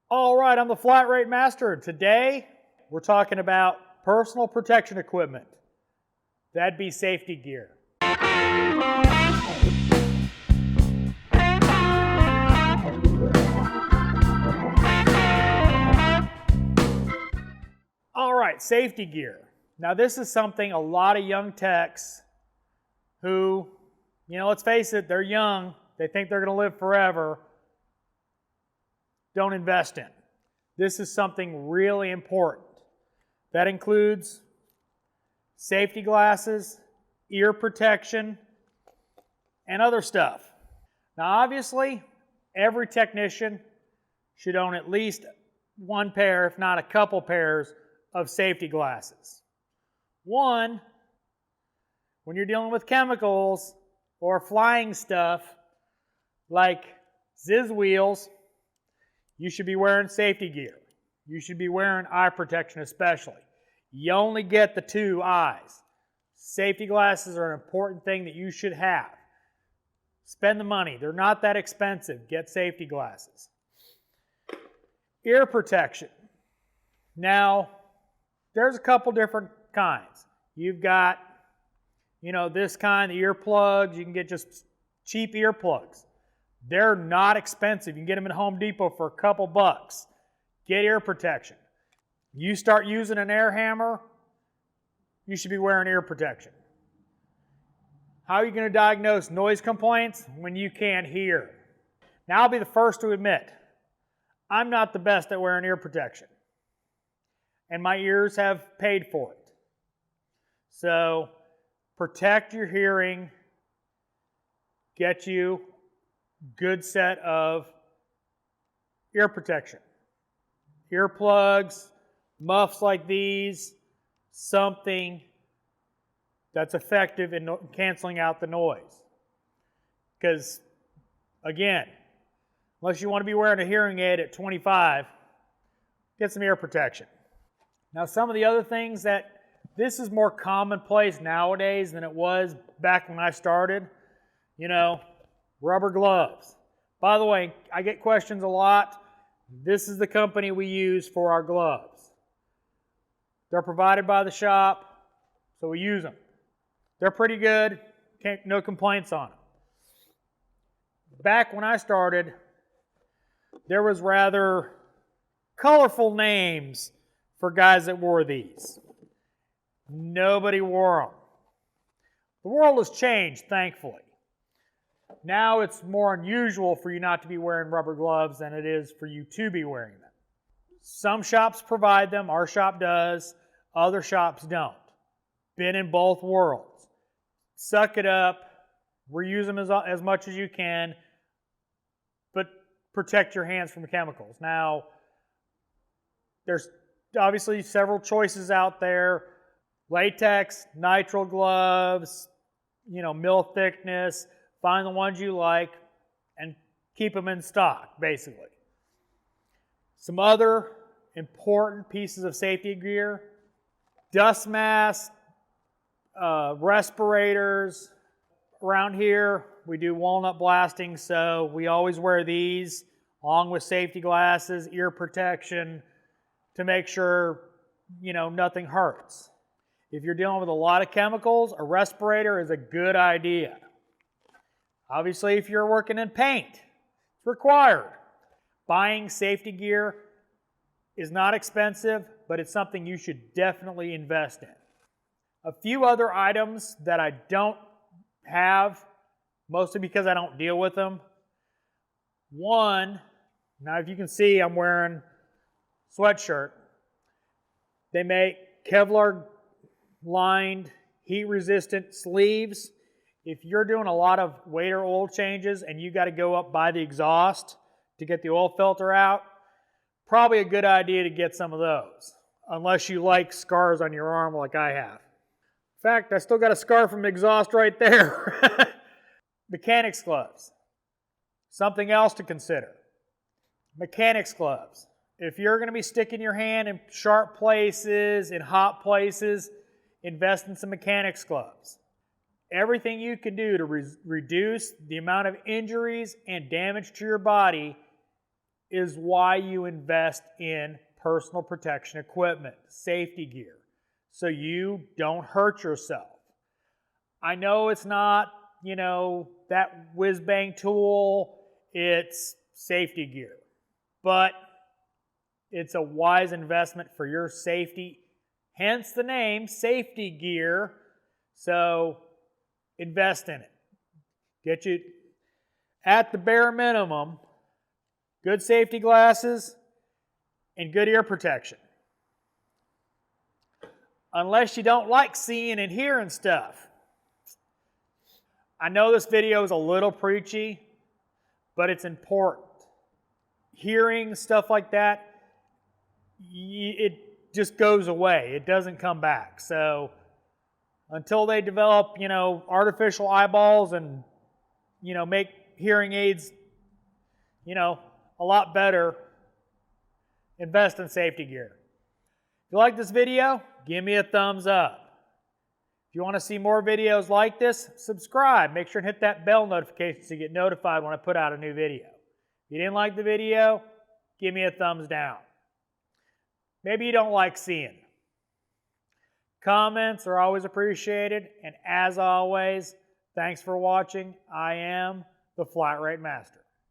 All right, I'm the Flat Rate Master. Today, we're talking about personal protection equipment. That'd be safety gear. All right, safety gear. Now, this is something a lot of young techs who, let's face it, they're young, they think they're going to live forever, don't invest in. This is something really important. That includes safety glasses, ear protection, and other stuff. Now, obviously, every technician should own at least one pair, if not a couple pairs, of safety glasses. One, when you're dealing with chemicals or flying stuff like Ziz wheels, you should be wearing safety gear. You should be wearing eye protection especially. You only get the two eyes. Safety glasses are an important thing that you should have. Spend the money. They're not that expensive. Get safety glasses. Ear protection. Now, there's a couple different kinds. You've got, this kind, the earplugs. You can get just cheap earplugs. They're not expensive. You can get them at Home Depot for a couple bucks. Get ear protection. You start using an air hammer, you should be wearing ear protection. How are you going to diagnose noise complaints when you can't hear? Now, I'll be the first to admit, I'm not the best at wearing ear protection. And my ears have paid for it. So, protect your hearing. Get you a good set of ear protection. Earplugs, muffs like these, something that's effective in canceling out the noise. Because, again, unless you want to be wearing a hearing aid at 25, get some ear protection. Now, some of the other things this is more commonplace nowadays than it was back when I started. Rubber gloves. By the way, I get questions a lot. This is the company we use for our gloves. They're provided by the shop, so we use them. They're pretty good. No complaints on them. Back when I started, there was rather colorful names for guys that wore these. Nobody wore them. The world has changed, thankfully. Now it's more unusual for you not to be wearing rubber gloves than it is for you to be wearing them. Some shops provide them, our shop does, other shops don't. Been in both worlds. Suck it up, reuse them as much as you can, but protect your hands from chemicals. Now, there's obviously several choices out there. Latex, nitrile gloves, mil thickness. Find the ones you like and keep them in stock, basically. Some other important pieces of safety gear: dust masks, respirators. Around here, we do walnut blasting, so we always wear these along with safety glasses, ear protection, to make sure, nothing hurts. If you're dealing with a lot of chemicals, a respirator is a good idea. Obviously, if you're working in paint, it's required. Buying safety gear is not expensive, but it's something you should definitely invest in. A few other items that I don't have, mostly because I don't deal with them. One, now if you can see, I'm wearing a sweatshirt. They make Kevlar-lined, heat-resistant sleeves. If you're doing a lot of weight or oil changes and you got to go up by the exhaust to get the oil filter out, probably a good idea to get some of those, unless you like scars on your arm like I have. In fact, I still got a scar from the exhaust right there. Mechanics gloves. Something else to consider. Mechanics gloves. If you're going to be sticking your hand in sharp places, in hot places, invest in some mechanics gloves. Everything you can do to reduce the amount of injuries and damage to your body is why you invest in personal protection equipment, safety gear, so you don't hurt yourself. I know it's not, that whiz-bang tool, it's safety gear, but it's a wise investment for your safety, hence the name, safety gear, so invest in it. Get you, at the bare minimum, good safety glasses and good ear protection. Unless you don't like seeing and hearing stuff. I know this video is a little preachy, but it's important. Hearing stuff like that, it just goes away. It doesn't come back. So until they develop, artificial eyeballs and, make hearing aids, a lot better, invest in safety gear. If you like this video, give me a thumbs up. If you want to see more videos like this, subscribe. Make sure and hit that bell notification so you get notified when I put out a new video. If you didn't like the video, give me a thumbs down. Maybe you don't like seeing. Comments are always appreciated, and as always, thanks for watching. I am the Flat Rate Master.